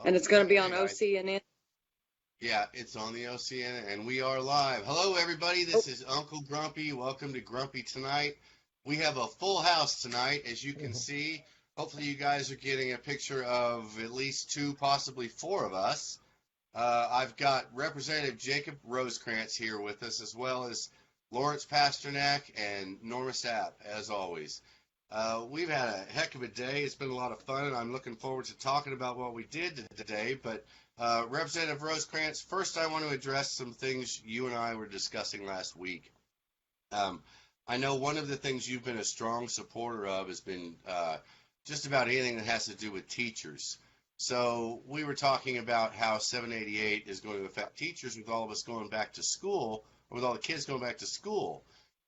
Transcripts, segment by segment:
And it's going to be on Okay, OCNN. yeah, it's on the OCN and we are live. Hello, everybody. Oh, This is Uncle Grumpy. Welcome to Grumpy Tonight. We have a full house tonight, as you can see. Hopefully, you guys are getting a picture of at least two, possibly four of us. I've got Representative Jacob Rosecrants here with us, as well as Lawrence Pasternack and Norma Sapp, as always. We've had a heck of a day. It's been a lot of fun, and I'm looking forward to talking about what we did today. But Representative Rosecrants, first I want to address some things you and I were discussing last week. I know one of the things you've been a strong supporter of has been just about anything that has to do with teachers. So we were talking about how 788 is going to affect teachers with all of us going back to school, or with all the kids going back to school.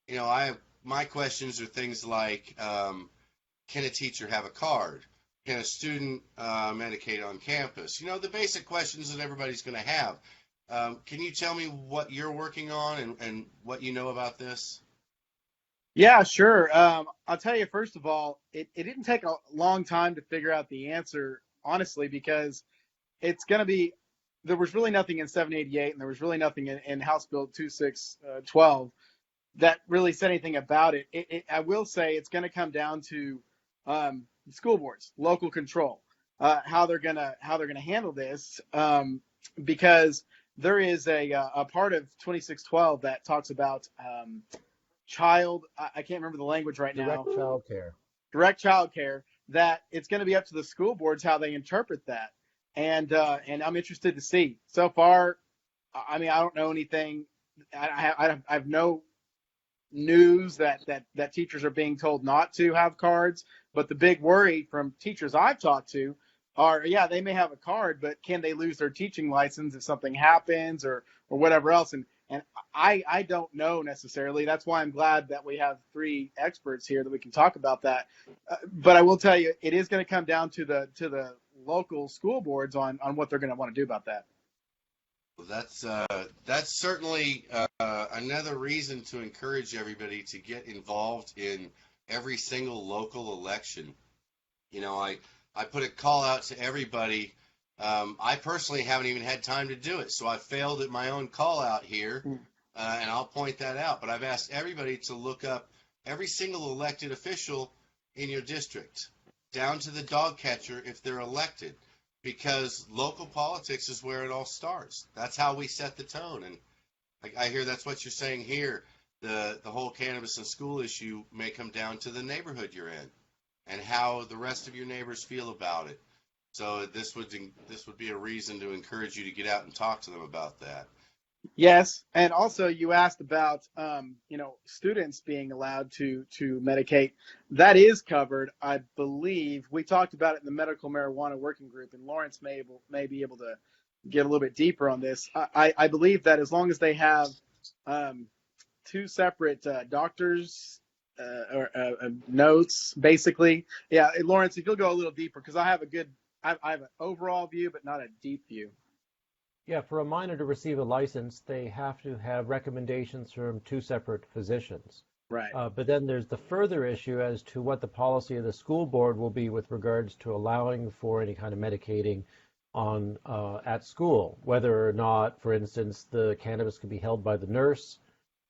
You know, my questions are things like, can a teacher have a card? Can a student medicate on campus? You know, the basic questions that everybody's going to have. Can you tell me what you're working on and what you know about this? Yeah, sure. I'll tell you, first of all, it didn't take a long time to figure out the answer, honestly, because it's going to be, there was really nothing in 788 and there was really nothing in House Bill 2612 that really said anything about it. I will say it's going to come down to school boards, local control, how they're gonna handle this, because there is a part of 2612 that talks about I can't remember the language right now. Direct child care. Direct child care. That it's going to be up to the school boards how they interpret that, and I'm interested to see. So far, I mean, I don't know anything. I have no news that teachers are being told not to have cards. But the big worry from teachers I've talked to are, yeah, they may have a card, but can they lose their teaching license if something happens or whatever else? And I don't know necessarily. That's why I'm glad that we have three experts here that we can talk about that. But I will tell you, it is going to come down to the local school boards on what they're going to want to do about that. Well, that's certainly another reason to encourage everybody to get involved in every single local election. You know, I put a call out to everybody. I personally haven't even had time to do it, so I failed at my own call out here, and I'll point that out. But I've asked everybody to look up every single elected official in your district, down to the dog catcher if they're elected, because local politics is where it all starts. That's how we set the tone, and I hear that's what you're saying here. The whole cannabis in school issue may come down to the neighborhood you're in and how the rest of your neighbors feel about it. So this would be a reason to encourage you to get out and talk to them about that. Yes, and also you asked about students being allowed to medicate. That is covered, I believe. We talked about it in the medical marijuana working group, and Lawrence may be able to get a little bit deeper on this. I believe that as long as they have two separate doctors or notes, basically. Yeah, Lawrence, if you'll go a little deeper, because I have an overall view, but not a deep view. Yeah, for a minor to receive a license, they have to have recommendations from two separate physicians. Right. But then there's the further issue as to what the policy of the school board will be with regards to allowing for any kind of medicating on at school, whether or not, for instance, the cannabis can be held by the nurse,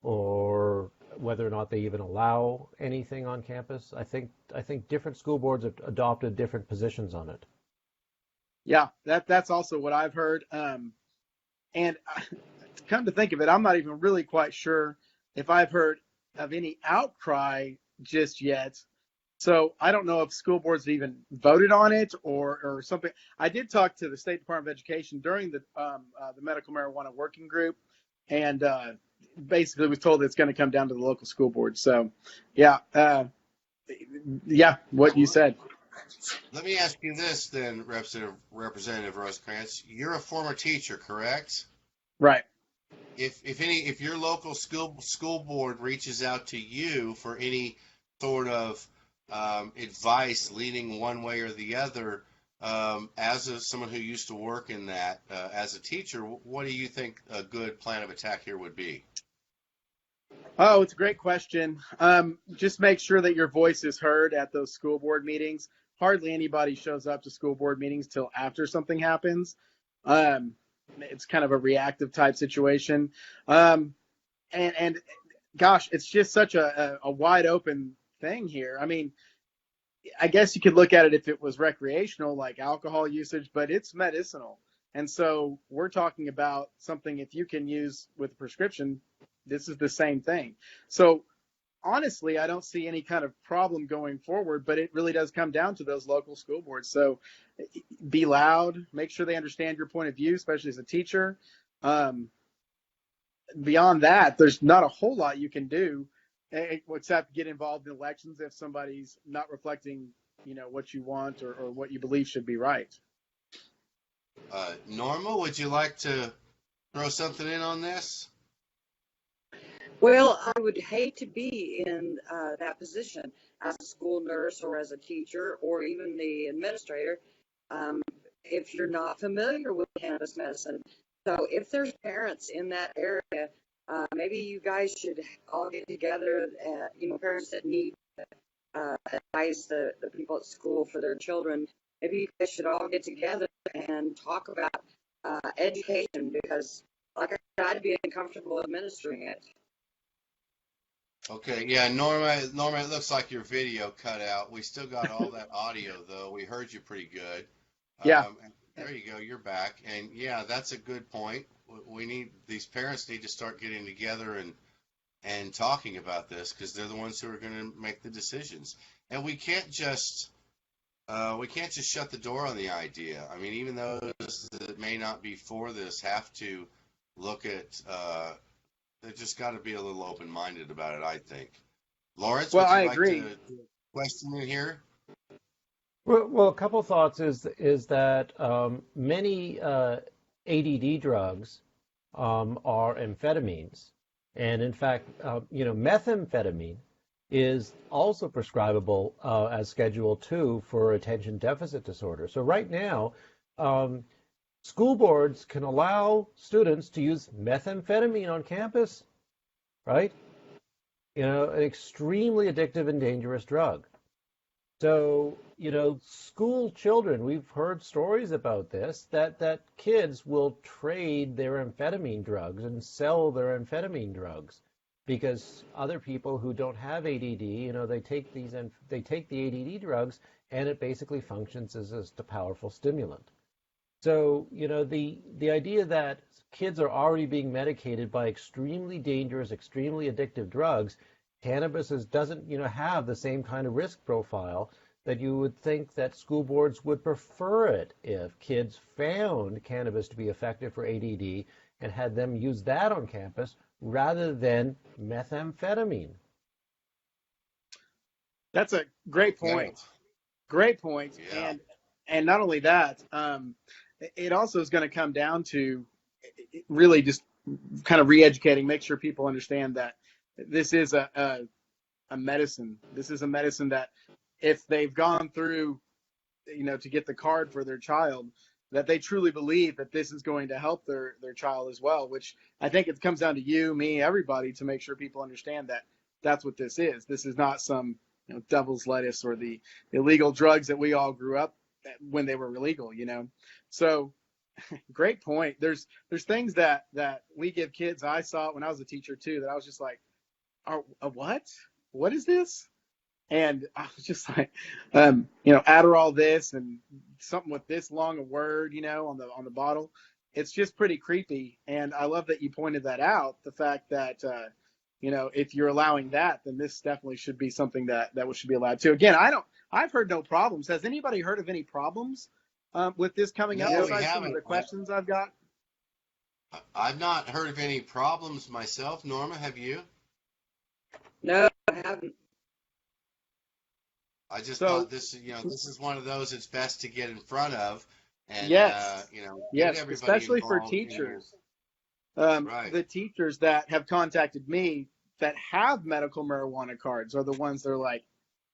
or whether or not they even allow anything on campus. I think different school boards have adopted different positions on it. Yeah, that's also what I've heard. And come to think of it, I'm not even really quite sure if I've heard of any outcry just yet. So I don't know if school boards have even voted on it or something. I did talk to the State Department of Education during the medical marijuana working group, and basically was told it's going to come down to the local school board. So, yeah, what you said. Let me ask you this then, Representative Rosecrants. You're a former teacher, correct? Right. If your local school board reaches out to you for any sort of advice leaning one way or the other, someone who used to work in that as a teacher, what do you think a good plan of attack here would be? Oh, it's a great question. Just make sure that your voice is heard at those school board meetings. hardly anybody shows up to school board meetings till after something happens. It's kind of a reactive type situation. And gosh, it's just such a wide open thing here. I mean, I guess you could look at it if it was recreational, like alcohol usage, but it's medicinal. And so we're talking about something, if you can use with a prescription, this is the same thing. So honestly, I don't see any kind of problem going forward, but it really does come down to those local school boards. So be loud, make sure they understand your point of view, especially as a teacher. Beyond that, there's not a whole lot you can do except get involved in elections if somebody's not reflecting, what you want or what you believe should be right. Norma, would you like to throw something in on this? Well, I would hate to be in that position as a school nurse or as a teacher or even the administrator if you're not familiar with cannabis medicine. So if there's parents in that area, maybe you guys should all get together, parents that need advise the people at school for their children. Maybe you guys should all get together and talk about education because, like I said, I'd be uncomfortable administering it. Okay, yeah, Norma, it looks like your video cut out. We still got all that audio, though. We heard you pretty good. Yeah. There you go. You're back. And, yeah, that's a good point. These parents need to start getting together and talking about this because they're the ones who are going to make the decisions. And we can't just shut the door on the idea. I mean, even those that may not be for this have to look at they just got to be a little open-minded about it, I think. Lawrence, Well, would you I like agree. to question in here? Well, a couple thoughts is that many ADD drugs are amphetamines, and in fact, methamphetamine is also prescribable as Schedule 2 for attention deficit disorder. So right now, school boards can allow students to use methamphetamine on campus, right? An extremely addictive and dangerous drug. So, school children, we've heard stories about this, that kids will trade their amphetamine drugs and sell their amphetamine drugs because other people who don't have ADD, they take the ADD drugs and it basically functions as a powerful stimulant. So, the idea that kids are already being medicated by extremely dangerous, extremely addictive drugs, cannabis doesn't, have the same kind of risk profile that you would think that school boards would prefer it if kids found cannabis to be effective for ADD and had them use that on campus rather than methamphetamine. That's a great point. Yeah. Great point. Yeah. And not only that, it also is going to come down to really just kind of re-educating, make sure people understand that this is a medicine. This is a medicine that if they've gone through, to get the card for their child, that they truly believe that this is going to help their child as well, which I think it comes down to you, me, everybody to make sure people understand that that's what this is. This is not some devil's lettuce or the illegal drugs that we all grew up when they were illegal, So great point. There's things that we give kids. I saw it when I was a teacher too, that I was just like, oh, what is this? And I was just like, Adderall this and something with this long a word, on the bottle. It's just pretty creepy. And I love that you pointed that out. The fact that, if you're allowing that, then this definitely should be something that should be allowed too. Again, I've heard no problems. Has anybody heard of any problems with this coming up? No, Besides some of the questions I've got. I've not heard of any problems myself. Norma, have you? No, I haven't. I just thought this is one of those it's best to get in front of, and yes, get everybody especially for involved teachers. Right. The teachers that have contacted me that have medical marijuana cards are the ones that are like,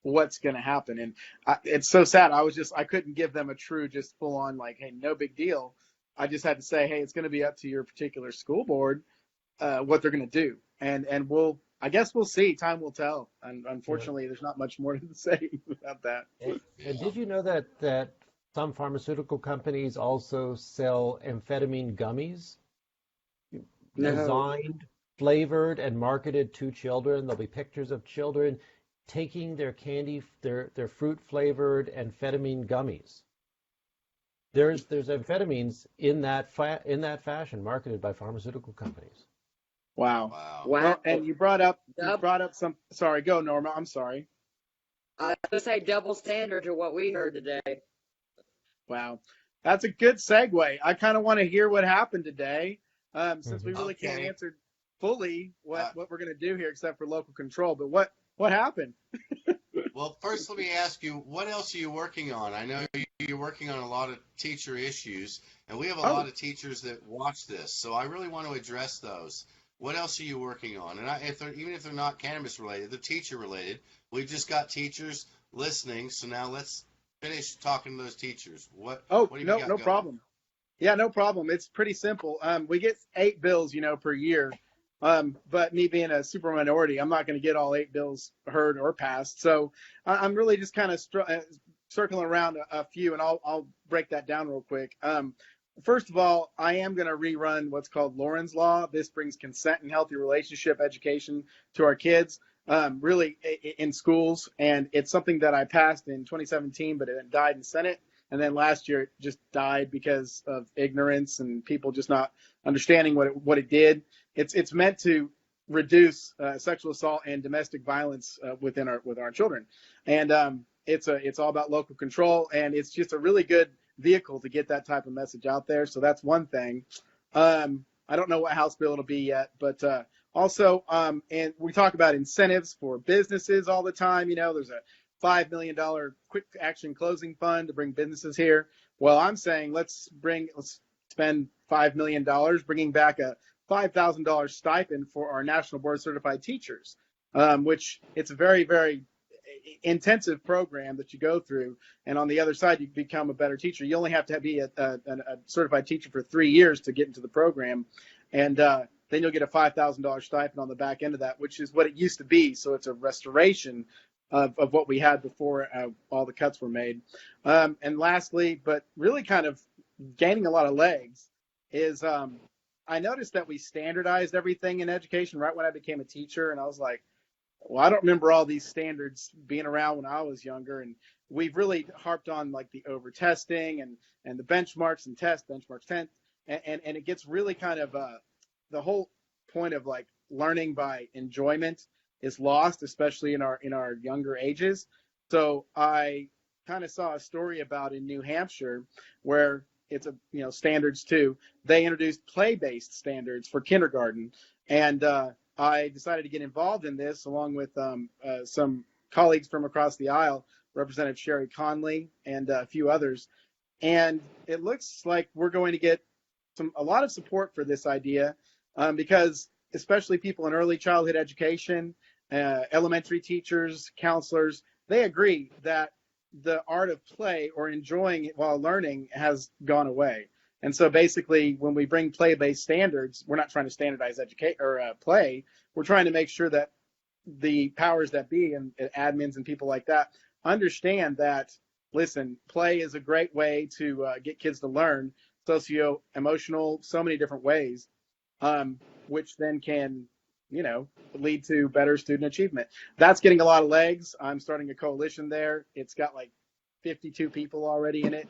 what's going to happen? And it's so sad. I couldn't give them a true, just full on like, hey, no big deal. I just had to say, hey, it's going to be up to your particular school board what they're going to do, and we'll I guess we'll see. Time will tell. And Yeah. unfortunately, there's not much more to say about that. And did you know that some pharmaceutical companies also sell amphetamine gummies No. designed, flavored, and marketed to children? There'll be pictures of children taking their candy, their fruit flavored amphetamine gummies. There's amphetamines in in that fashion marketed by pharmaceutical companies. Wow. Wow. Wow. Well, and you Dub, brought up some. Sorry, go Norma. I'm sorry. I was going to say double standard to what we heard today. Wow, that's a good segue. I kind of want to hear what happened today, since we Mhm. really can't Okay. answer fully Uh, what we're going to do here, except for local control. But what happened? well, first, let me ask you, what else are you working on? I know you're working on a lot of teacher issues, and we have a Oh, lot of teachers that watch this, so I really want to address those. What else are you working on? And even if they're not cannabis related, they're teacher related. We've just got teachers listening, so now let's finish talking to those teachers. oh, What have you no, got no going? problem. Yeah, no problem. It's pretty simple. We get 8 bills, per year. But me being a super minority, I'm not going to get all 8 bills heard or passed. So I'm really just kind of circling around a few, and I'll break that down real quick. First of all, I am going to rerun what's called Lauren's Law. This brings consent and healthy relationship education to our kids, really in schools. And it's something that I passed in 2017, but it died in Senate. And then last year it just died because of ignorance and people just not understanding what it did. It's meant to reduce sexual assault and domestic violence with our children, and it's all about local control, and it's just a really good vehicle to get that type of message out there. So that's one thing. I don't know what House bill it'll be yet, but also, and we talk about incentives for businesses all the time. There's a $5 million quick action closing fund to bring businesses here. Well, I'm saying let's spend $5 million bringing back a $5,000 stipend for our National Board Certified Teachers, which it's a very, very intensive program that you go through. And on the other side, you become a better teacher. You only have to be a certified teacher for 3 years to get into the program. And then you'll get a $5,000 stipend on the back end of that, which is what it used to be. So it's a restoration of what we had before all the cuts were made. And lastly, but really kind of gaining a lot of legs, is I noticed that we standardized everything in education right when I became a teacher. And I was like, well, I don't remember all these standards being around when I was younger. And we've really harped on like the over testing and the benchmarks and benchmarks 10. And it gets really kind of the whole point of like learning by enjoyment is lost, especially in our younger ages. So I kind of saw a story about in New Hampshire where it's standards too. They introduced play-based standards for kindergarten, and I decided to get involved in this along with some colleagues from across the aisle, Representative Sherry Conley and a few others. And it looks like we're going to get a lot of support for this idea, because especially people in early childhood education, elementary teachers, counselors, they agree that the art of play or enjoying it while learning has gone away. And so basically, when we bring play-based standards, we're not trying to standardize play. We're trying to make sure that the powers that be and admins and people like that understand that, listen, play is a great way to get kids to learn socio-emotional, so many different ways, which then can, lead to better student achievement. That's getting a lot of legs. I'm starting a coalition there. It's got like 52 people already in it.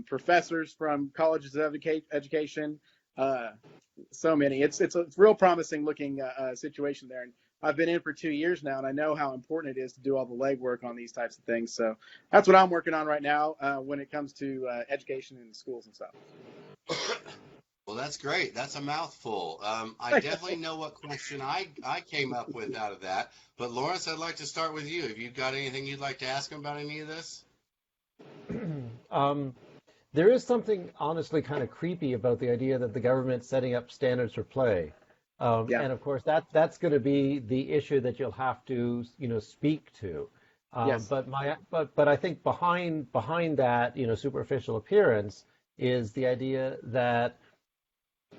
Professors from colleges of education, so many. It's a real promising looking situation there. And I've been in for 2 years now, and I know how important it is to do all the legwork on these types of things. So that's what I'm working on right now when it comes to education in schools and stuff. Well, that's great. That's a mouthful. I definitely know what question I came up with out of that. But Lawrence, I'd like to start with you. Have you got anything you'd like to ask him about any of this? There is something honestly kind of creepy about the idea that the government's setting up standards for play. Yeah. And of course, that's going to be the issue that you'll have to, speak to. Yes. But I think behind that, superficial appearance is the idea that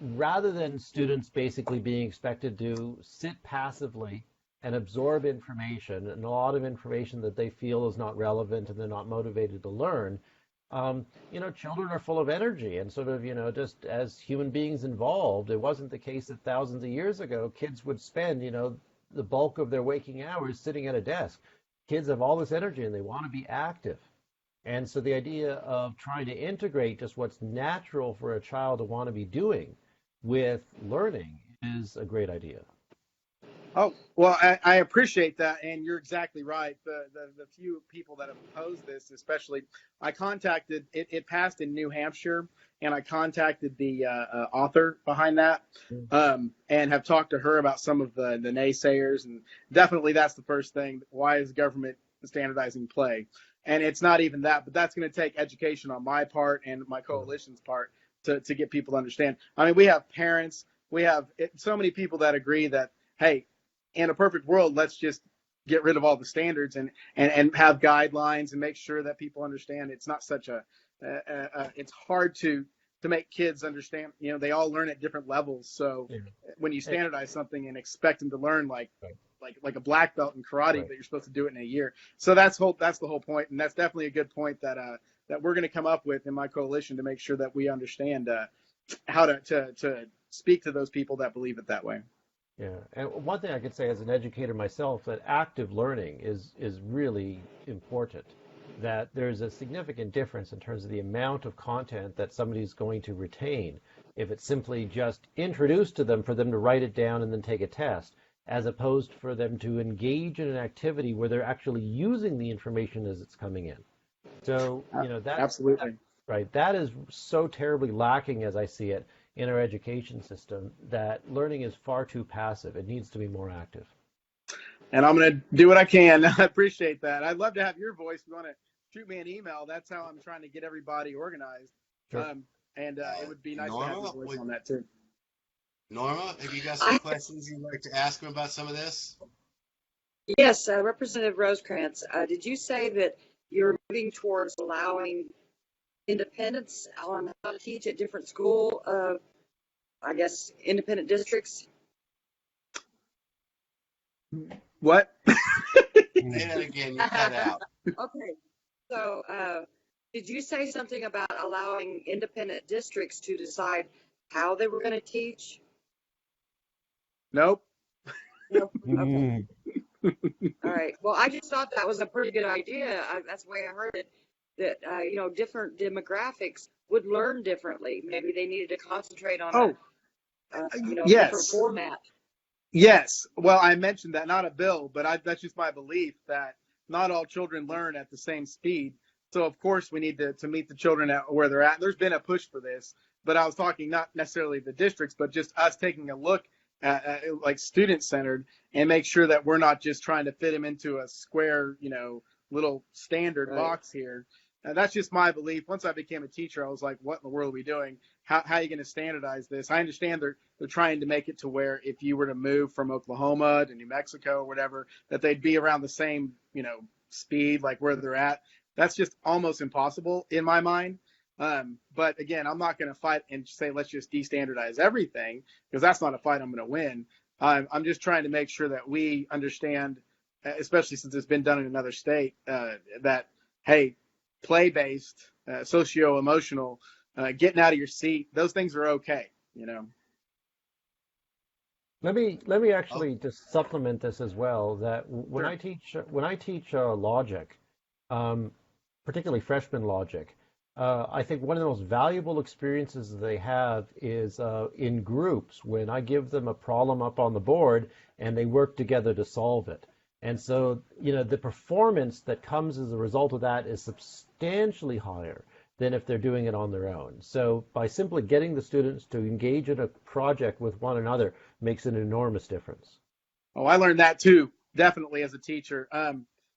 rather than students basically being expected to sit passively and absorb information, and a lot of information that they feel is not relevant and they're not motivated to learn, children are full of energy and sort of, just as human beings involved. It wasn't the case that thousands of years ago kids would spend, the bulk of their waking hours sitting at a desk. Kids have all this energy and they want to be active. And so the idea of trying to integrate just what's natural for a child to want to be doing with learning is a great idea. Oh, well, I appreciate that, and you're exactly right. The few people that have opposed this, especially, I contacted, it passed in New Hampshire, and I contacted the author behind that, and have talked to her about some of the naysayers, and definitely that's the first thing. Why is government standardizing play? And it's not even that, but that's going to take education on my part and my coalition's part to get people to understand. I mean, we have parents, we have so many people that agree that, hey, in a perfect world, let's just get rid of all the standards and have guidelines and make sure that people understand it's not such it's hard to make kids understand, they all learn at different levels. So when you standardize something and expect them to learn like a black belt in karate, but you're supposed to do it in a year. So that's the whole point. And that's definitely a good point that we're going to come up with in my coalition to make sure that we understand how to speak to those people that believe it that way. Yeah, and one thing I could say as an educator myself, that active learning is really important, that there's a significant difference in terms of the amount of content that somebody's going to retain if it's simply just introduced to them for them to write it down and then take a test, as opposed for them to engage in an activity where they're actually using the information as it's coming in. So, that's absolutely right. That is so terribly lacking, as I see it, in our education system, that learning is far too passive. It needs to be more active. And I'm going to do what I can. I appreciate that. I'd love to have your voice. If you want to shoot me an email, that's how I'm trying to get everybody organized. Sure. It would be nice Norma, to have your voice on that too. Norma, have you got some questions you'd like to ask him about some of this? Yes, Representative Rosecrants, did you say that you're moving towards allowing independence on how to teach at different school, independent districts? What? Say that again, you cut out. Okay, so did you say something about allowing independent districts to decide how they were going to teach? Nope. Nope. Okay. All right. Well, I just thought that was a pretty good idea. That's the way I heard it. That different demographics would learn differently. Maybe they needed to concentrate on yes. different format. Yes. Well, I mentioned that, not a bill, but that's just my belief that not all children learn at the same speed. So of course we need to meet the children at where they're at. There's been a push for this, but I was talking not necessarily the districts, but just us taking a look at like student centered and make sure that we're not just trying to fit them into a square, little standard box here. That's just my belief. Once I became a teacher, I was like, what in the world are we doing? How are you going to standardize this? I understand they're trying to make it to where if you were to move from Oklahoma to New Mexico or whatever, that they'd be around the same, speed, like where they're at. That's just almost impossible in my mind. But again, I'm not going to fight and say, let's just destandardize everything, because that's not a fight I'm going to win. I'm just trying to make sure that we understand, especially since it's been done in another state, that, hey, play-based, socio-emotional, getting out of your seat, those things are okay, Let me actually just supplement this as well. That when I teach logic, particularly freshman logic, I think one of the most valuable experiences that they have is in groups, when I give them a problem up on the board and they work together to solve it. And so, the performance that comes as a result of that is substantially higher than if they're doing it on their own. So by simply getting the students to engage in a project with one another makes an enormous difference. Oh, I learned that too, definitely, as a teacher.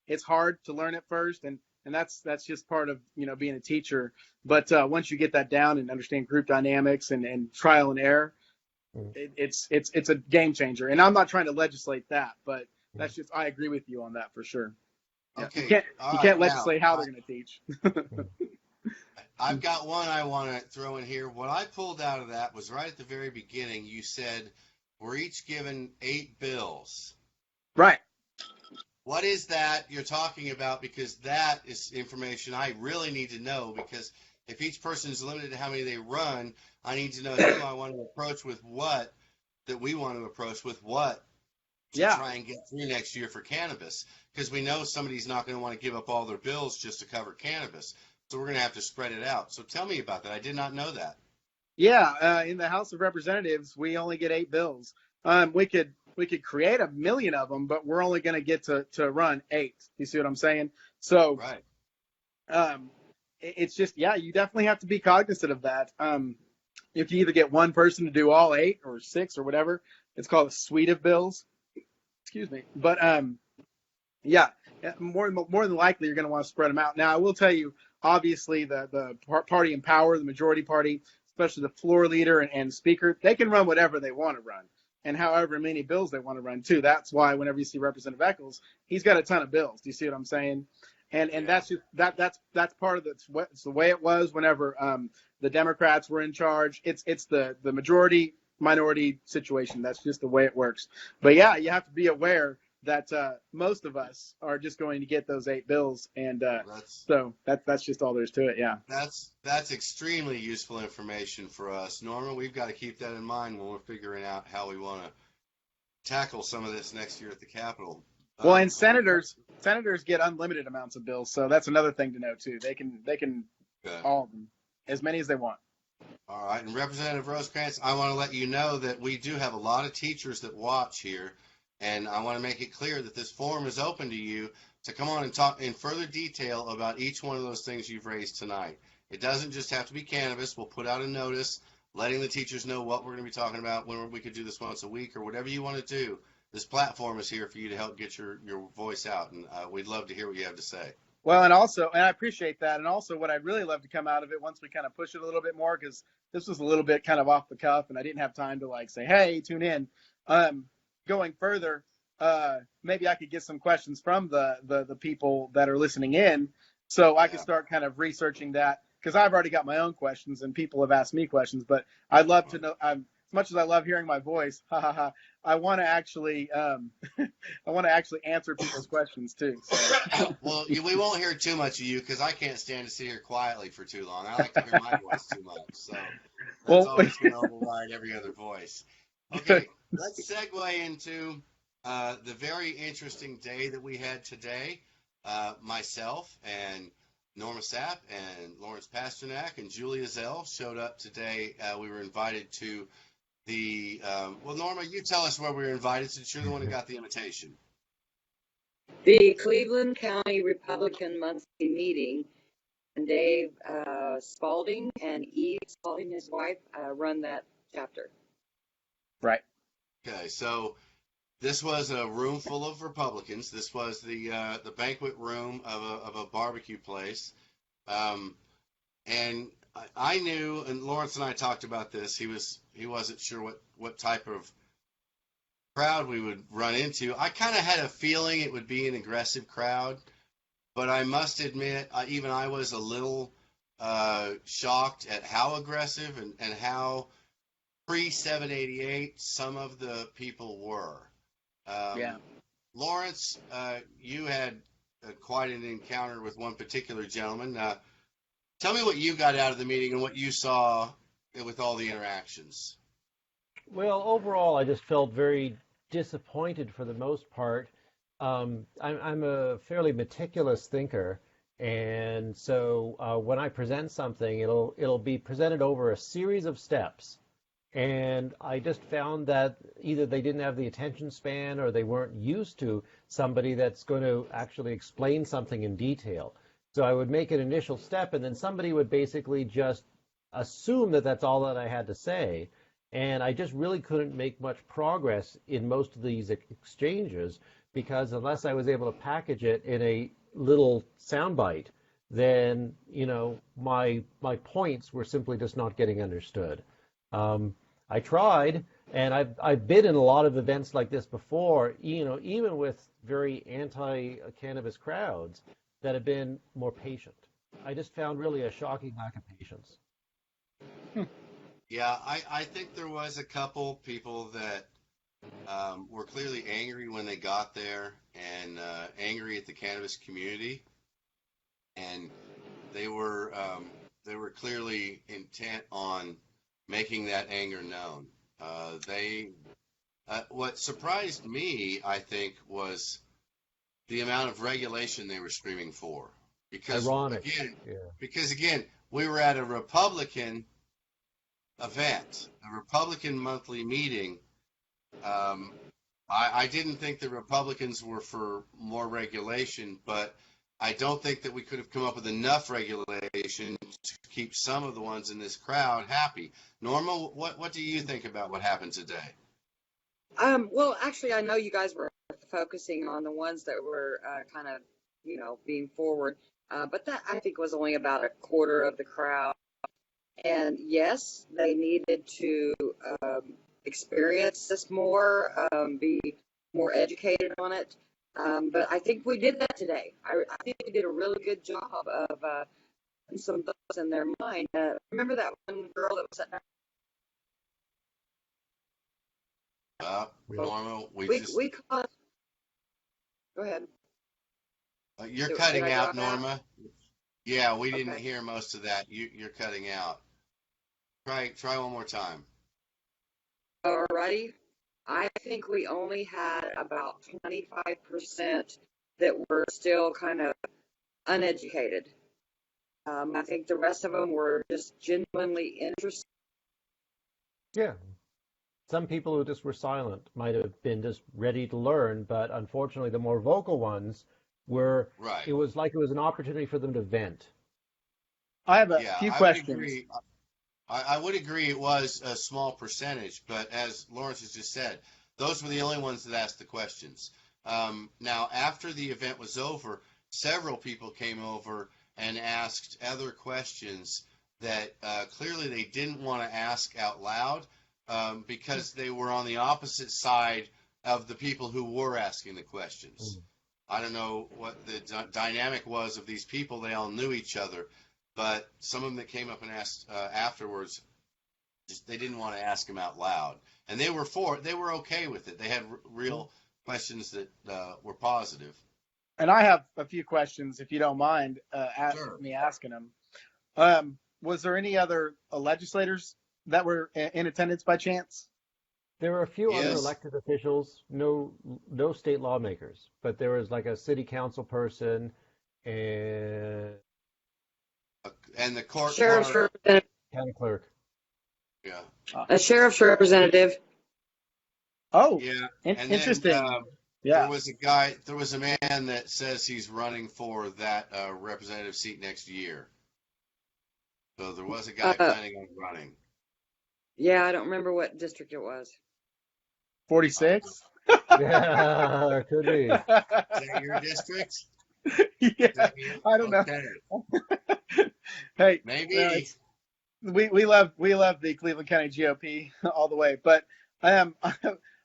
It's hard to learn at first, and that's just part of, being a teacher. But once you get that down and understand group dynamics and trial and error, it's a game changer. And I'm not trying to legislate that, but that's just, I agree with you on that for sure. Okay. You can't legislate how they're going to teach. I've got one I want to throw in here. What I pulled out of that was right at the very beginning. You said we're each given 8 bills. Right. What is that you're talking about? Because that is information I really need to know, because if each person is limited to how many they run, I need to know who I want to approach with what, that we want to approach with what, to Yeah. try and get through next year for cannabis. Because we know somebody's not going to want to give up all their bills just to cover cannabis. So we're going to have to spread it out. So tell me about that. I did not know that. Yeah. In the House of Representatives, we only get 8 bills. We could create 1 million of them, but we're only going to get to run 8. You see what I'm saying? So, Right. It's just, yeah, you definitely have to be cognizant of that. If you either get one person to do all 8 or 6 or whatever, it's called a suite of bills. Excuse me. But yeah, more than likely you're going to want to spread them out. Now, I will tell you, obviously, the party in power, the majority party, especially the floor leader and speaker, they can run whatever they want to run, and however many bills they want to run too. That's why whenever you see Representative Eccles, he's got a ton of bills. Do you see what I'm saying? And Yeah. that's just that's part of it's the way it was whenever the Democrats were in charge. It's the majority minority situation. That's just the way it works. But yeah, you have to be aware that most of us are just going to get those 8 bills, and so that's just all there's to it. Yeah. That's extremely useful information for us. Norma, we've got to keep that in mind when we're figuring out how we want to tackle some of this next year at the Capitol. Well, and senators get unlimited amounts of bills, so that's another thing to know too. They can all of them, as many as they want. All right, and Representative Rosecrants, I want to let you know that we do have a lot of teachers that watch here, and I want to make it clear that this forum is open to you to come on and talk in further detail about each one of those things you've raised tonight. It doesn't just have to be cannabis. We'll put out a notice letting the teachers know what we're going to be talking about, when we could do this once a week or whatever you want to do. This platform is here for you to help get your voice out, and we'd love to hear what you have to say. Well, and I appreciate that. And also what I'd really love to come out of it once we kind of push it a little bit more, because this was a little bit kind of off the cuff and I didn't have time to like say, hey, tune in. Going further, maybe I could get some questions from the people that are listening in, so I could start kind of researching that, because I've already got my own questions and people have asked me questions, but I'd love to know, as much as I love hearing my voice, I want to actually answer people's questions too. So. Well, we won't hear too much of you, because I can't stand to sit here quietly for too long. I like to hear my voice too much, so that's always going to override every other voice. Okay, let's segue into the very interesting day that we had today. Myself and Norma Sapp and Lawrence Pasternack and Julia Zell showed up today. We were invited to the well, Norma, you tell us where we were invited, since you're the one who got the invitation. The Cleveland County Republican monthly meeting, and Dave Spalding and Eve Spalding, his wife, run that chapter. Right. Okay, so this was a room full of Republicans. This was the banquet room of a barbecue place, and I knew, and Lawrence and I talked about this. He wasn't sure what type of crowd we would run into. I kind of had a feeling it would be an aggressive crowd, but I must admit, even I was a little shocked at how aggressive and how pre-788 some of the people were. Yeah. Lawrence, you had quite an encounter with one particular gentleman. Tell me what you got out of the meeting and what you saw with all the interactions. Well, overall, I just felt very disappointed for the most part. I'm a fairly meticulous thinker, and so when I present something, it'll be presented over a series of steps. And I just found that either they didn't have the attention span or they weren't used to somebody that's going to actually explain something in detail. So I would make an initial step, and then somebody would basically just assume that that's all that I had to say. And I just really couldn't make much progress in most of these exchanges, because unless I was able to package it in a little soundbite, then, my points were simply just not getting understood. I tried, and I've been in a lot of events like this before, even with very anti-cannabis crowds that have been more patient. I just found really a shocking lack of patience. regulations. Yeah, I think there was a couple people that were clearly angry when they got there and angry at the cannabis community, and they were clearly intent on making that anger known. What surprised me, I think, was the amount of regulation they were screaming for. Because Ironic. again, Yeah. because again, we were at a Republican event, a Republican monthly meeting. I didn't think the Republicans were for more regulation, but I don't think that we could have come up with enough regulation to keep some of the ones in this crowd happy. Norma, what do you think about what happened today? Well, actually, I know you guys were focusing on the ones that were kind of, being forward, but that I think was only about a quarter of the crowd. And yes, they needed to experience this more, be more educated on it. But I think we did that today. I think we did a really good job of putting some thoughts in their mind. Remember that one girl that was at Norma, we caught. Go ahead. You're Did cutting I out, drop out? Norma. Yeah, we didn't Okay. hear most of that. You're cutting out. Try one more time. Alrighty. I think we only had about 25% that were still kind of uneducated. I think the rest of them were just genuinely interested. Yeah. Some people who just were silent might have been just ready to learn, but unfortunately, the more vocal ones were, Right. it was like it was an opportunity for them to vent. I have a Yeah, few I would questions. agree. I would agree it was a small percentage, but as Lawrence has just said, those were the only ones that asked the questions. Now, after the event was over, several people came over and asked other questions that clearly they didn't want to ask out loud because they were on the opposite side of the people who were asking the questions. I don't know what the dynamic was of these people. They all knew each other. But some of them that came up and asked afterwards, they didn't want to ask them out loud, and they were okay with it. They had real questions that were positive. And I have a few questions, if you don't mind Sure. me asking them. Was there any other legislators that were in attendance by chance? There were a few other Yes. elected officials, no state lawmakers, but there was like a city council person and And the court Sheriff's clerk, representative, county clerk. yeah, a sheriff's representative. Oh, yeah. And interesting. then Yeah. there was a man that says he's running for that representative seat next year. So there was a guy planning on running. Yeah, I don't remember what district it was. 46? Yeah, could be. Is that your district? Yeah, I don't know. Okay. Hey, Maybe. we love the Cleveland County GOP all the way. But I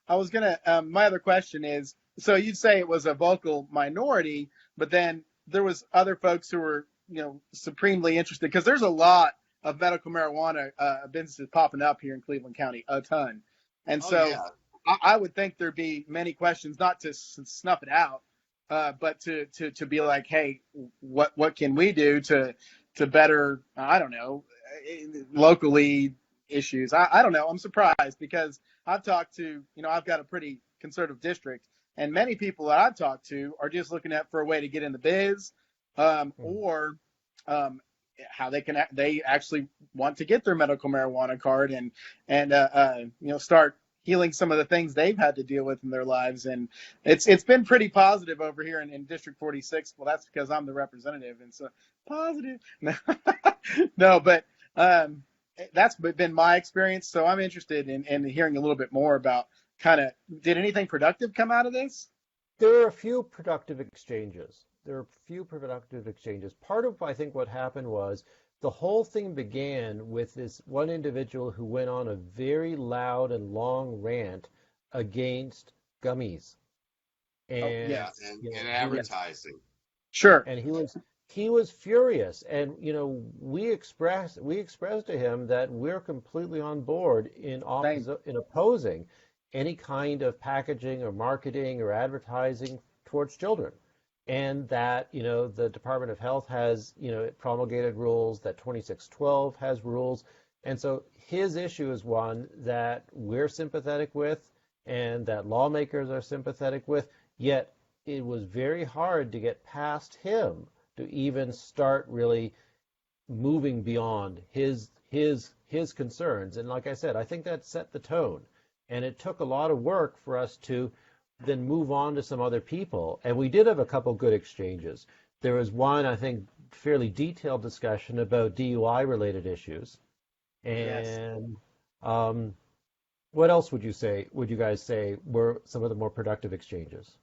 was gonna my other question is, so you'd say it was a vocal minority, but then there was other folks who were supremely interested, because there's a lot of medical marijuana businesses popping up here in Cleveland County, a ton, and so Yeah. I would think there'd be many questions, not to snuff it out, but to be like, hey, what can we do to better, I don't know, locally issues. I don't know. I'm surprised, because I've talked to, I've got a pretty conservative district, and many people that I've talked to are just looking for a way to get in the biz, or how they actually want to get their medical marijuana card and start healing some of the things they've had to deal with in their lives. And it's been pretty positive over here in District 46. Well, that's because I'm the representative, and so positive. No, but that's been my experience. So I'm interested in hearing a little bit more about did anything productive come out of this? There are a few productive exchanges. Part of, I think, what happened was the whole thing began with this one individual who went on a very loud and long rant against gummies. And, And advertising. Sure. And he was furious, and we expressed to him that we're completely on board in Same. opposing any kind of packaging or marketing or advertising towards children, and that the Department of Health has promulgated rules, that 2612 has rules, and so his issue is one that we're sympathetic with, and that lawmakers are sympathetic with. Yet it was very hard to get past him to even start really moving beyond his concerns. And like I said, I think that set the tone. And it took a lot of work for us to then move on to some other people. And we did have a couple good exchanges. There was one, I think, fairly detailed discussion about DUI related issues. Yes. And what else would you guys say were some of the more productive exchanges?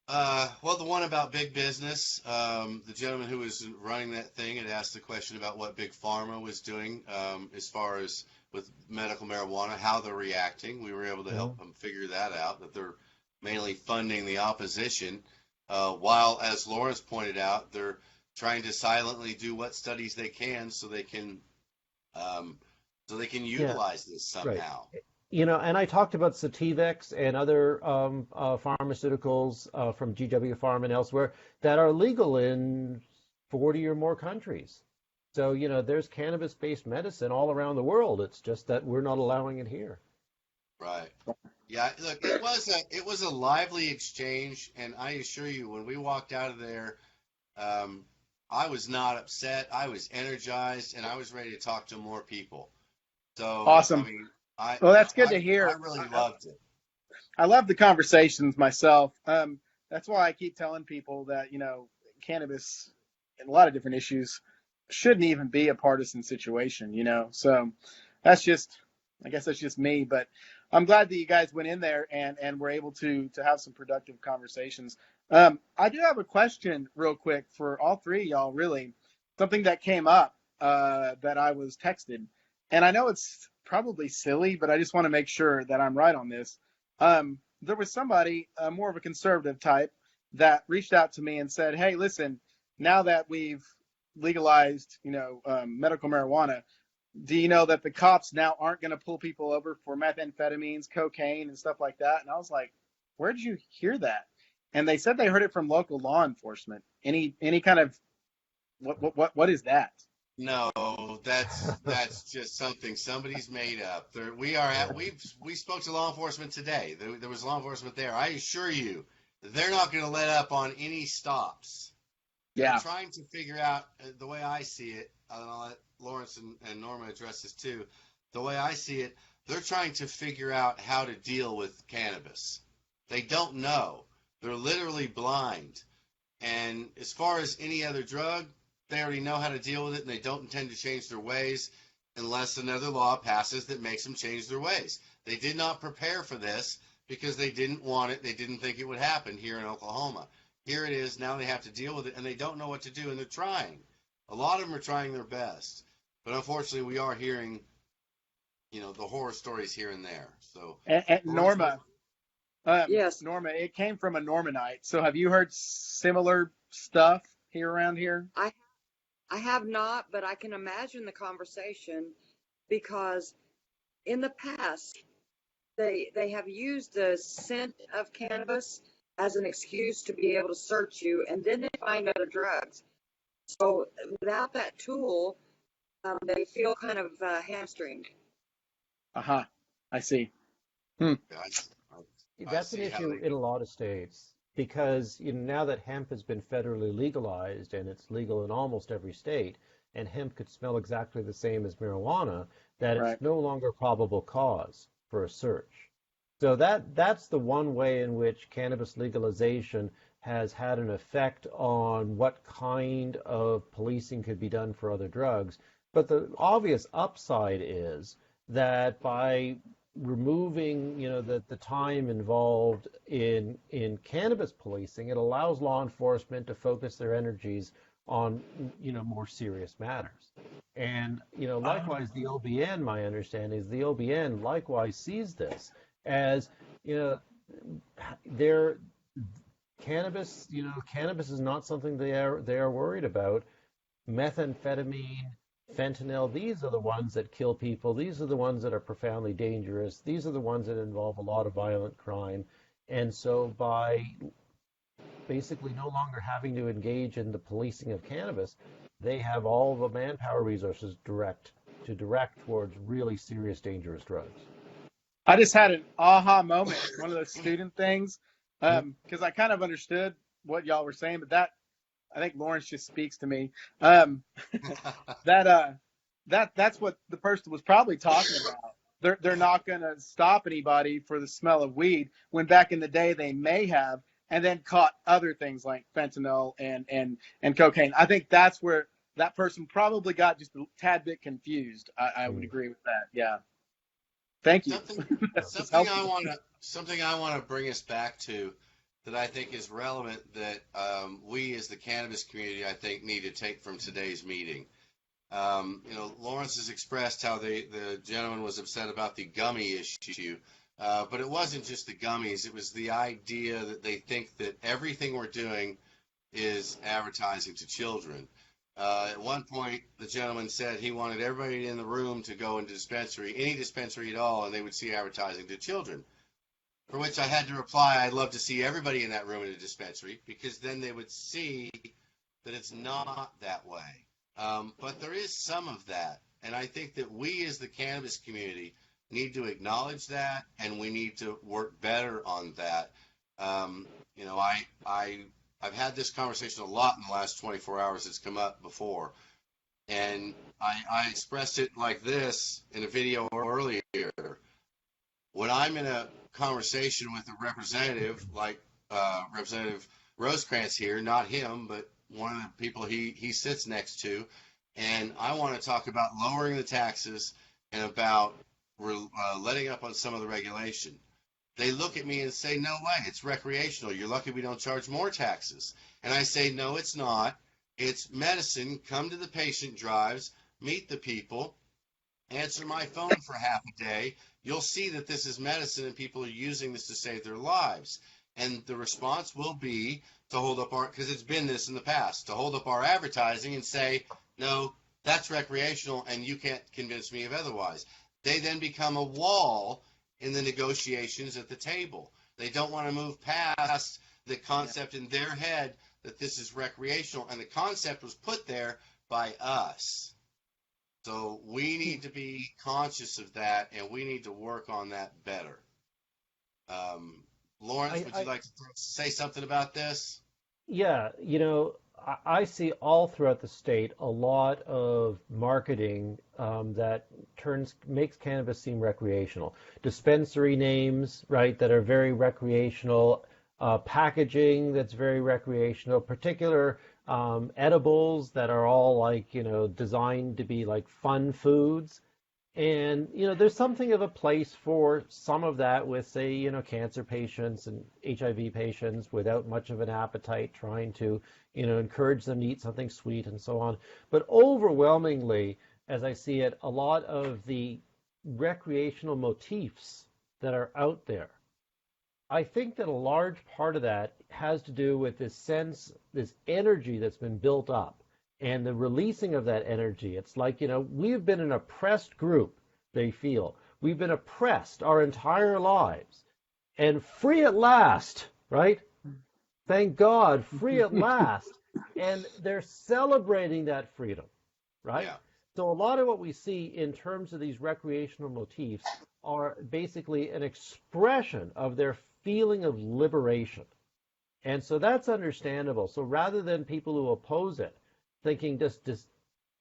Well, the one about big business, the gentleman who was running that thing had asked the question about what Big Pharma was doing as far as with medical marijuana, how they're reacting. We were able to help them figure that out, that they're mainly funding the opposition, while, as Lawrence pointed out, they're trying to silently do what studies they can so they can Yeah, utilize this right. somehow. And I talked about Sativex and other pharmaceuticals from GW Farm and elsewhere that are legal in 40 or more countries. So, there's cannabis-based medicine all around the world. It's just that we're not allowing it here. Right. Yeah, look, it was a lively exchange, and I assure you, when we walked out of there, I was not upset. I was energized, and I was ready to talk to more people. So, I Awesome. mean, I Well, that's good I to I hear. really loved it. I love the conversations myself. That's why I keep telling people that, cannabis and a lot of different issues shouldn't even be a partisan situation. So that's just, I guess that's just me, but I'm glad that you guys went in there and were able to have some productive conversations. I do have a question real quick for all three of y'all, really. Something that came up that I was texted, and I know it's probably silly, but I just want to make sure that I'm right on this. There was somebody, more of a conservative type, that reached out to me and said, "Hey, listen, now that we've legalized, medical marijuana, do you know that the cops now aren't going to pull people over for methamphetamines, cocaine, and stuff like that?" And I was like, "Where did you hear that?" And they said they heard it from local law enforcement. Any kind of what is that? No, that's just something somebody's made up. We are at Yeah. we spoke to law enforcement today. There was law enforcement there. I assure you, they're not going to let up on any stops. They're Yeah. trying to figure out the way I see it, and I'll let Lawrence and Norma address this too. The way I see it, they're trying to figure out how to deal with cannabis. They don't know. They're literally blind. And as far as any other drug, they already know how to deal with it, and they don't intend to change their ways unless another law passes that makes them change their ways. They did not prepare for this because they didn't want it. They didn't think it would happen here in Oklahoma. Here it is. Now they have to deal with it, and they don't know what to do, and they're trying. A lot of them are trying their best. But unfortunately, we are hearing, the horror stories here and there. So, And Lawrence, what? Yes, Norma, it came from a Normanite. So have you heard similar stuff around here? I I have not, but I can imagine the conversation because in the past they have used the scent of cannabis as an excuse to be able to search you, and then they find other drugs. So without that tool, they feel kind of hamstringed. Uh-huh. I see. Hmm. I That's an see how issue they. in a lot of states because now that hemp has been federally legalized and it's legal in almost every state, and hemp could smell exactly the same as marijuana, that it's Right. no longer probable cause for a search. So that's the one way in which cannabis legalization has had an effect on what kind of policing could be done for other drugs. But the obvious upside is that by removing, the time involved in cannabis policing, it allows law enforcement to focus their energies on, more serious matters. And, likewise, the OBN, my understanding is the OBN likewise sees this as, you know, they're cannabis, cannabis is not something they are worried about. Methamphetamine, fentanyl, these are the ones that kill people. These are the ones that are profoundly dangerous. These are the ones that involve a lot of violent crime. And so by basically no longer having to engage in the policing of cannabis, they have all the manpower resources direct towards really serious, dangerous drugs. I just had an aha moment, one of those student things, because I kind of understood what y'all were saying, but I think Lawrence just speaks to me. Um, that's what the person was probably talking about. They're not going to stop anybody for the smell of weed, when back in the day they may have, and then caught other things like fentanyl and cocaine. I think that's where that person probably got just a tad bit confused. I would agree with that. Yeah. Thank you. Something I want to bring us back to that I think is relevant that we as the cannabis community, I think, need to take from today's meeting. Lawrence has expressed how the gentleman was upset about the gummy issue, but it wasn't just the gummies. It was the idea that they think that everything we're doing is advertising to children. At one point, the gentleman said he wanted everybody in the room to go into any dispensary at all, and they would see advertising to children. For which I had to reply, I'd love to see everybody in that room in a dispensary, because then they would see that it's not that way. But there is some of that, and I think that we as the cannabis community need to acknowledge that, and we need to work better on that. I've had this conversation a lot in the last 24 hours. It's come up before, and I expressed it like this in a video earlier. When I'm in a conversation with a representative, like Representative Rosecrants here, not him, but one of the people he sits next to, and I want to talk about lowering the taxes and about letting up on some of the regulation. They look at me and say, no way, it's recreational. You're lucky we don't charge more taxes. And I say, no, it's not. It's medicine. Come to the patient drives, meet the people, answer my phone for half a day. You'll see that this is medicine and people are using this to save their lives. And the response will be to hold up because it's been this in the past, to hold up our advertising and say, no, that's recreational and you can't convince me of otherwise. They then become a wall in the negotiations at the table. They don't want to move past the concept in their head that this is recreational, and the concept was put there by us. So we need to be conscious of that, and we need to work on that better. Lawrence, would you like to say something about this? Yeah, I see all throughout the state a lot of marketing that makes cannabis seem recreational. Dispensary names, right, that are very recreational, packaging that's very recreational, particular edibles that are all like, designed to be like fun foods. And, there's something of a place for some of that with, say, cancer patients and HIV patients without much of an appetite, trying to, encourage them to eat something sweet and so on. But overwhelmingly, as I see it, a lot of the recreational motifs that are out there, I think that a large part of that has to do with this sense, this energy that's been built up. And the releasing of that energy, it's like, we've been an oppressed group, they feel. We've been oppressed our entire lives. And free at last, right? Thank God, free at last. And they're celebrating that freedom, right? Yeah. So a lot of what we see in terms of these recreational motifs are basically an expression of their feeling of liberation. And so that's understandable. So rather than people who oppose it, thinking just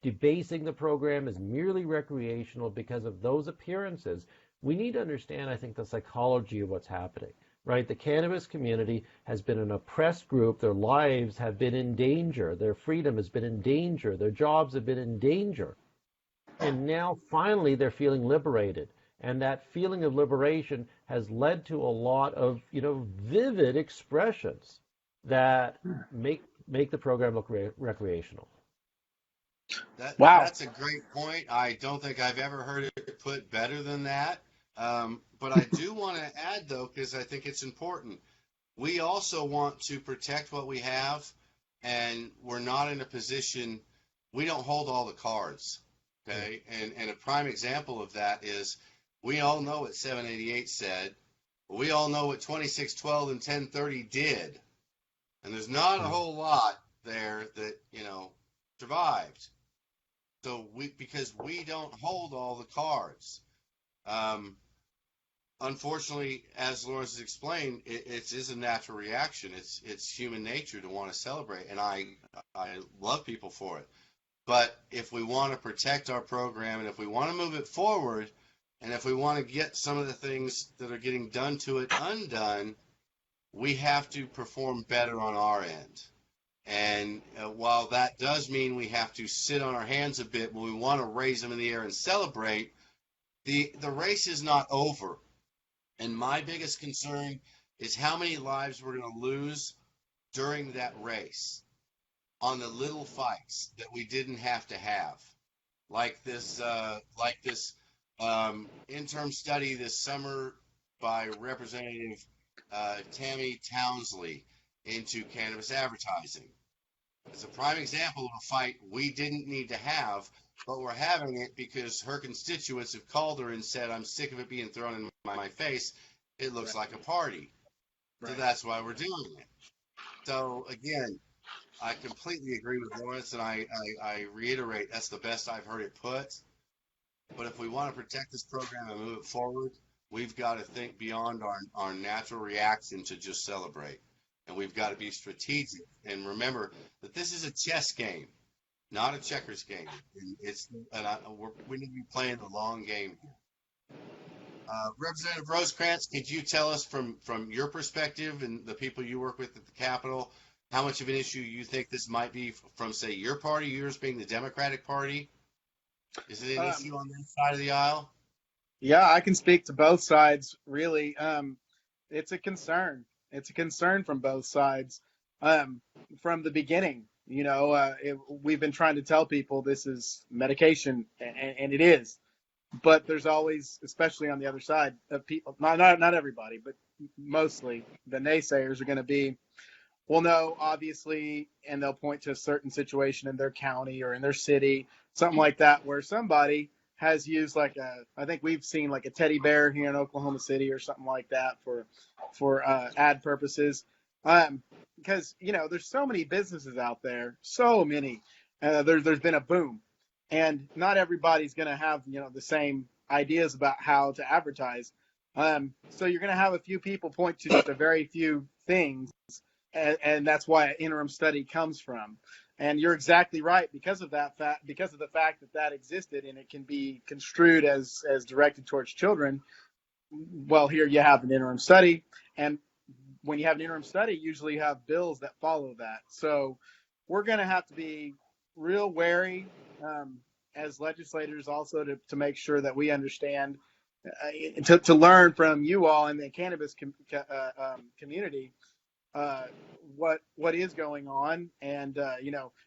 debasing the program as merely recreational because of those appearances, we need to understand, I think, the psychology of what's happening, right? The cannabis community has been an oppressed group. Their lives have been in danger. Their freedom has been in danger. Their jobs have been in danger. And now, finally, they're feeling liberated. And that feeling of liberation has led to a lot of, vivid expressions that make the program look recreational. Wow. That's a great point. I don't think I've ever heard it put better than that. But I do want to add, though, because I think it's important. we also want to protect what we have, and we're not in a position, we don't hold all the cards, okay? And a prime example of that is we all know what 788 said. We all know what 2612 and 1030 did. And there's not a whole lot there that, survived. So because we don't hold all the cards. Unfortunately, as Lawrence has explained, it is a natural reaction. It's human nature to want to celebrate, and I love people for it. But if we want to protect our program, and if we want to move it forward, and if we want to get some of the things that are getting done to it undone, we have to perform better on our end. And while that does mean we have to sit on our hands a bit when we want to raise them in the air and celebrate, the race is not over. And my biggest concern is how many lives we're going to lose during that race on the little fights that we didn't have to have, like this interim study this summer by Representative Tammy Townsley into cannabis advertising. It's a prime example of a fight we didn't need to have, but we're having it because her constituents have called her and said, I'm sick of it being thrown in my face. It looks like a party. So that's why we're doing it. So again, I completely agree with Lawrence, and I reiterate, that's the best I've heard it put. But if we want to protect this program and move it forward, we've got to think beyond our natural reaction to just celebrate. And we've got to be strategic and remember that this is a chess game, not a checkers game. We need to be playing the long game here. Representative Rosecrants, could you tell us from your perspective and the people you work with at the Capitol, how much of an issue you think this might be from, say, your party, yours being the Democratic Party? Is it an issue on that side of the aisle? Yeah, I can speak to both sides, really. It's a concern. It's a concern from both sides. From the beginning, we've been trying to tell people this is medication, and it is. But there's always, especially on the other side of people, not everybody, but mostly the naysayers are going to be, well, no, obviously, and they'll point to a certain situation in their county or in their city, something like that, where somebody has used I think we've seen like a teddy bear here in Oklahoma City or something like that for ad purposes. Because, there's so many businesses out there, so many. There's been a boom. And not everybody's going to have, the same ideas about how to advertise. So you're going to have a few people point to just a very few things, and that's why an interim study comes from. And you're exactly right because of the fact that existed and it can be construed as directed towards children. Well, here you have an interim study, and when you have an interim study, usually you have bills that follow that. So we're going to have to be real wary as legislators also to make sure that we understand, to learn from you all in the cannabis community what is going on, and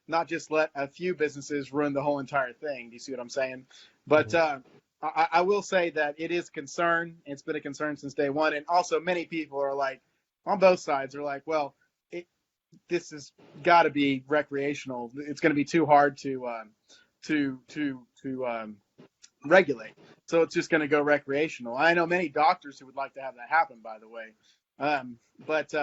not just let a few businesses ruin the whole entire thing. Do you see what I'm saying? But I will say that it is a concern. It's been a concern since day one, and also many people are like, on both sides, are like, well, this has got to be recreational. It's going to be too hard to regulate. So it's just going to go recreational. I know many doctors who would like to have that happen, by the way. But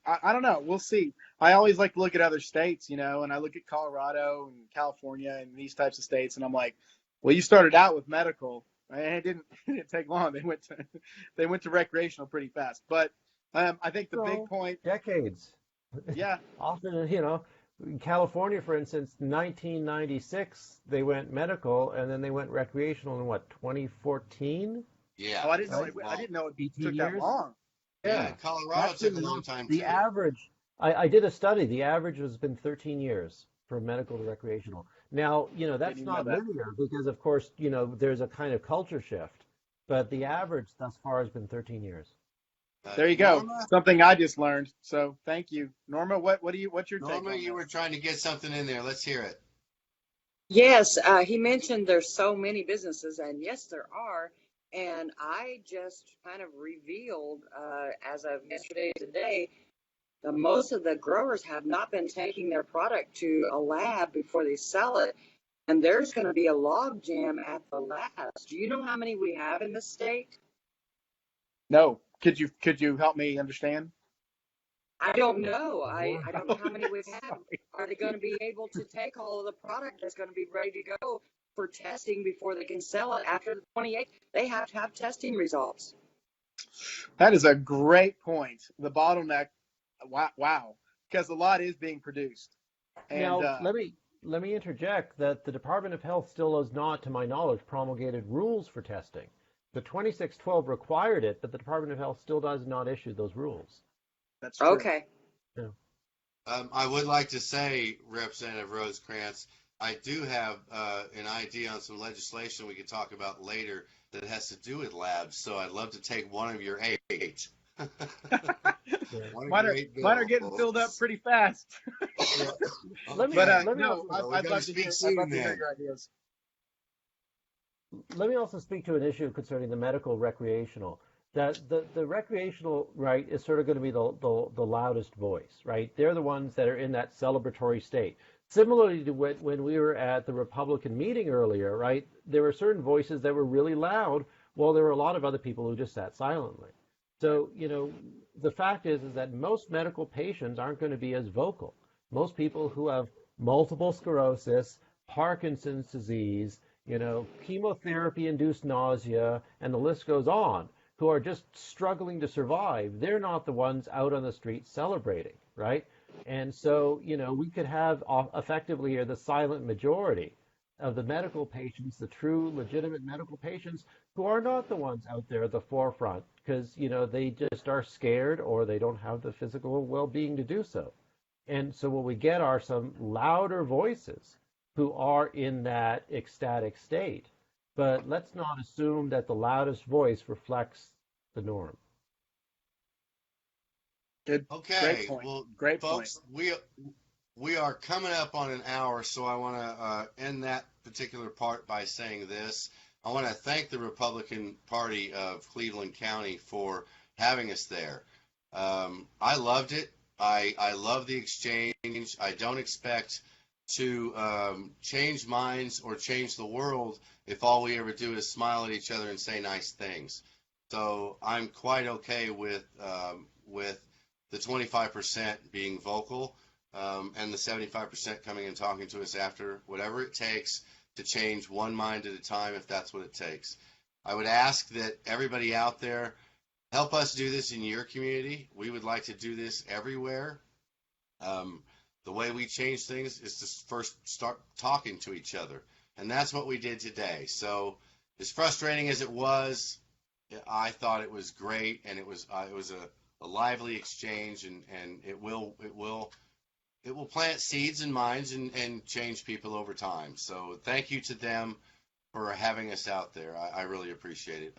I don't know. We'll see. I always like to look at other states, and I look at Colorado and California and these types of states, and I'm like, well, you started out with medical, and it didn't take long. They went to recreational pretty fast. But I think the big point, decades. Yeah. Often, in California, for instance, 1996, they went medical, and then they went recreational in 2014? Yeah. Oh, I didn't know it took that long. Yeah, Colorado took a long time The too. average, I did a study. The average has been 13 years from medical to recreational. Now, that's not linear because, of course, there's a kind of culture shift. But the average thus far has been 13 years. There you go. Norma? Something I just learned. So thank you, Norma. What's your take? Norma, you were trying to get something in there. Let's hear it. Yes, he mentioned there's so many businesses, and yes, there are. And I just kind of revealed, as of yesterday today, that most of the growers have not been taking their product to a lab before they sell it. And there's going to be a log jam at the labs. Do you know how many we have in the state? No. Could you help me understand? I don't know. I More. don't know how many we have. Sorry. Are they going to be able to take all of the product that's going to be ready to go for testing before they can sell it after the 28th? They have to have testing results. That is a great point. The bottleneck, wow, because a lot is being produced. And Now, let me interject that the Department of Health still has not, to my knowledge, promulgated rules for testing. The 2612 required it, but the Department of Health still does not issue those rules. that's true. Okay. Yeah. I would like to say, Representative Rosecrants, I do have an idea on some legislation we could talk about later that has to do with labs. So I'd love to take one of your 8. One of Mine your are, 8 mine are getting bills. filled up pretty fast. Let me- But let me no, also- we I'd gotta love to speak hear. I'd soon love to hear then. your ideas. Let me also speak to an issue concerning the medical recreational. That the recreational, right, is sort of going to be the loudest voice, right? They're the ones that are in that celebratory state. Similarly to when we were at the Republican meeting earlier, right, there were certain voices that were really loud, while there were a lot of other people who just sat silently. So, the fact is that most medical patients aren't going to be as vocal. Most people who have multiple sclerosis, Parkinson's disease, chemotherapy-induced nausea, and the list goes on, who are just struggling to survive, they're not the ones out on the street celebrating, right? And so, we could have effectively here the silent majority of the medical patients, the true legitimate medical patients who are not the ones out there at the forefront because, they just are scared or they don't have the physical well-being to do so. And so what we get are some louder voices who are in that ecstatic state. But let's not assume that the loudest voice reflects the norm. Good. Okay, Great point. well, Great folks, we are coming up on an hour, so I want to end that particular part by saying this. I want to thank the Republican Party of Cleveland County for having us there. I loved it. I love the exchange. I don't expect to change minds or change the world if all we ever do is smile at each other and say nice things. So I'm quite okay with the 25% being vocal and the 75% coming and talking to us after, whatever it takes to change one mind at a time, if that's what it takes. I would ask that everybody out there help us do this in your community. We would like to do this everywhere. The way we change things is to first start talking to each other. And that's what we did today. So as frustrating as it was, I thought it was great, and it was a lively exchange, and it will plant seeds in minds and change people over time. So thank you to them for having us out there. I really appreciate it.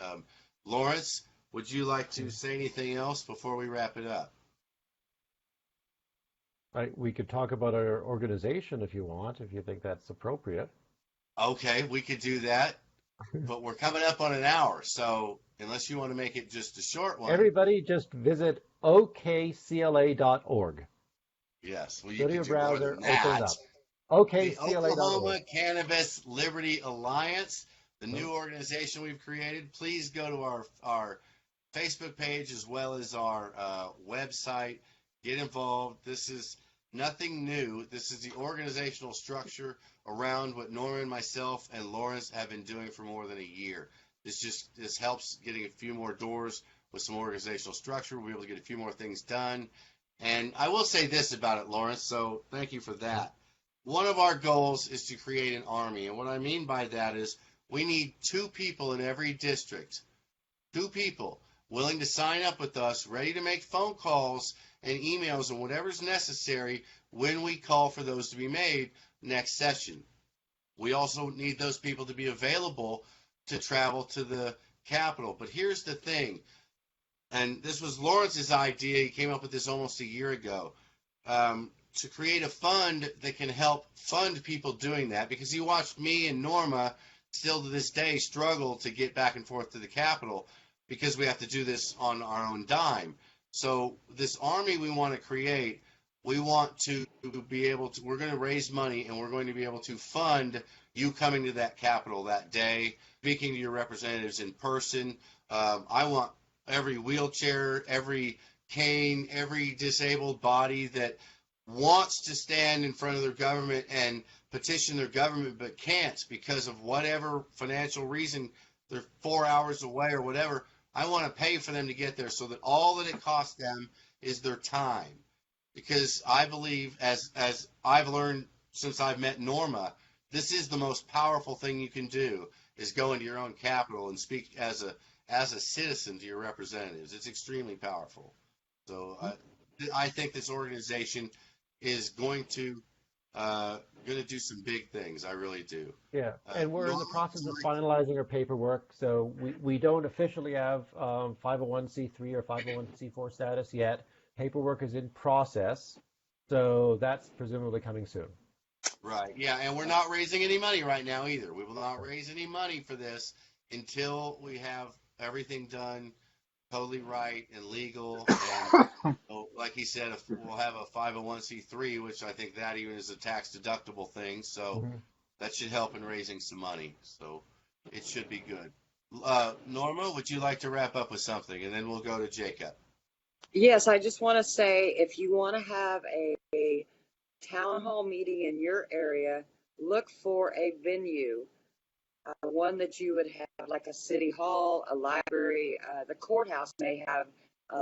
Lawrence, would you like to say anything else before we wrap it up? Right, we could talk about our organization if you want, if you think that's appropriate. Okay, we could do that, but we're coming up on an hour, so unless you want to make it just a short one. Everybody just visit okcla.org. Yes, well, you Go to can your do more browser, than open it that. up. The okcla.org. Oklahoma Cannabis Liberty Alliance, the new organization we've created. Please go to our Facebook page as well as our website. Get involved. This is nothing new. This is the organizational structure around what Norman, myself, and Lawrence have been doing for more than a year. This helps getting a few more doors with some organizational structure. We'll be able to get a few more things done. And I will say this about it, Lawrence, so thank you for that. One of our goals is to create an army, and what I mean by that is we need 2 people in every district, 2 people willing to sign up with us, ready to make phone calls and emails and whatever's necessary when we call for those to be made next session. We also need those people to be available to travel to the Capitol. But here's the thing, and this was Lawrence's idea. He came up with this almost a year ago, to create a fund that can help fund people doing that, because he watched me and Norma still to this day struggle to get back and forth to the Capitol because we have to do this on our own dime. So this army we want to create, we want to be able to, we're going to raise money and we're going to be able to fund you coming to that Capitol that day, speaking to your representatives in person. I want every wheelchair, every cane, every disabled body that wants to stand in front of their government and petition their government but can't because of whatever financial reason, they're 4 hours away or whatever. I want to pay for them to get there so that all that it costs them is their time. Because I believe, as I've learned since I've met Norma, this is the most powerful thing you can do, is go into your own capital and speak as a citizen to your representatives. It's extremely powerful. So I think this organization is going to do some big things. I really do. Yeah, and we're in the process of finalizing our paperwork, so we don't officially have 501c3 or 501c4 status yet. Paperwork is in process, so that's presumably coming soon. Right, yeah, and we're not raising any money right now either. We will not raise any money for this until we have everything done totally right and legal. And like he said, we'll have a 501c3, which I think that even is a tax deductible thing. So that should help in raising some money. So it should be good. Norma, would you like to wrap up with something? And then we'll go to Jacob. Yes, I just want to say, if you want to have a town hall meeting in your area, look for a venue, one that you would have, like a city hall, a library. The courthouse may have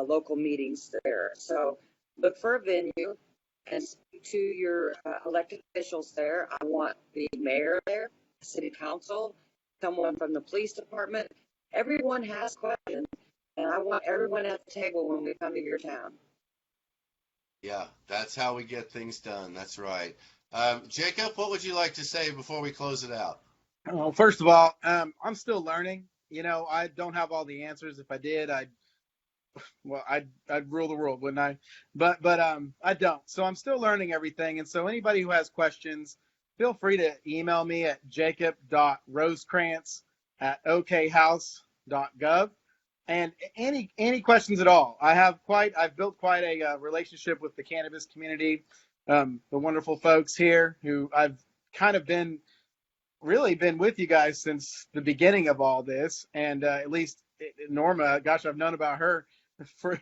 local meetings there. So look for a venue and speak to your elected officials there. I want the mayor there, the city council, someone from the police department. Everyone has questions, and I want everyone at the table when we come to your town. Yeah, that's how we get things done. That's right. Jacob, what would you like to say before we close it out? Well, first of all, I'm still learning. I don't have all the answers. If I did, I'd rule the world, wouldn't I? But I don't. So I'm still learning everything. And so anybody who has questions, feel free to email me at jacob.rosecrants@okhouse.gov. And any questions at all. I've built quite a relationship with the cannabis community, the wonderful folks here who I've kind of been with you guys since the beginning of all this. And at least Norma, gosh, I've known about her for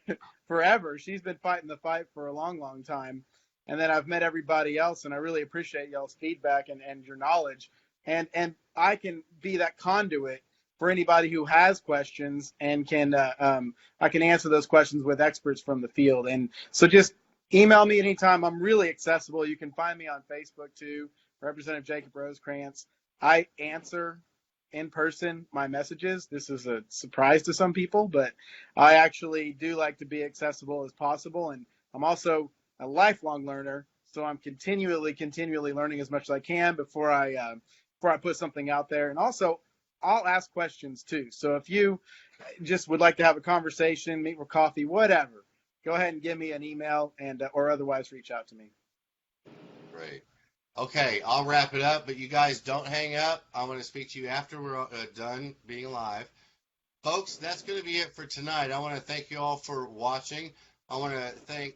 forever. She's been fighting the fight for a long, long time. And then I've met everybody else, and I really appreciate y'all's feedback and your knowledge. And I can be that conduit for anybody who has questions, and I can answer those questions with experts from the field. And so just email me anytime. I'm really accessible. You can find me on Facebook too, Representative Jacob Rosecrants. I answer in person my messages. This is a surprise to some people, but I actually do like to be accessible as possible. And I'm also a lifelong learner, so I'm continually learning as much as I can before I put something out there. And also, I'll ask questions too. So if you just would like to have a conversation, meet for coffee, whatever, go ahead and give me an email and or otherwise reach out to me. Great. Okay, I'll wrap it up, but you guys don't hang up. I'm going to speak to you after we're done being live. Folks, that's going to be it for tonight. I want to thank you all for watching. I want to thank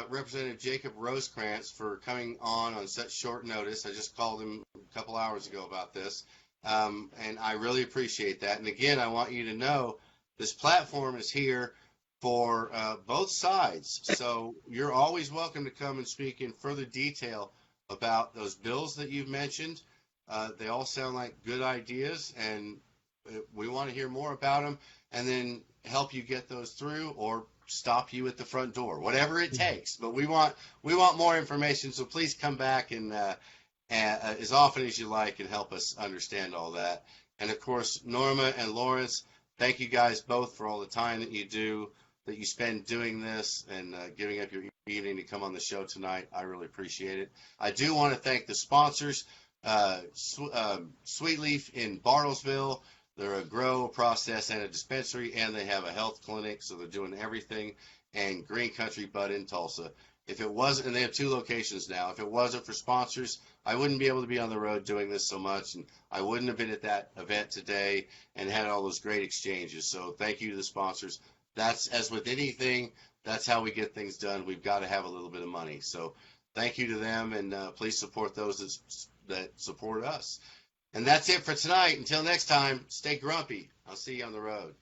Representative Jacob Rosecrants for coming on such short notice. I just called him a couple hours ago about this, and I really appreciate that. And again, I want you to know this platform is here for both sides, so you're always welcome to come and speak in further detail about those bills that you've mentioned. They all sound like good ideas, and we want to hear more about them and then help you get those through or stop you at the front door, whatever it takes. But we want more information, so please come back and as often as you like and help us understand all that. And of course, Norma and Lawrence, thank you guys both for all the time that you spend doing this and giving up your evening to come on the show tonight. I really appreciate it. I do want to thank the sponsors, Sweet Leaf in Bartlesville. They're a grow, a process, and a dispensary, and they have a health clinic, so they're doing everything. And Green Country Bud in Tulsa. If it wasn't, and they have 2 locations now, if it wasn't for sponsors, I wouldn't be able to be on the road doing this so much, and I wouldn't have been at that event today and had all those great exchanges. So thank you to the sponsors. That's, as with anything, that's how we get things done. We've got to have a little bit of money. So thank you to them, and please support those that support us. And that's it for tonight. Until next time, stay grumpy. I'll see you on the road.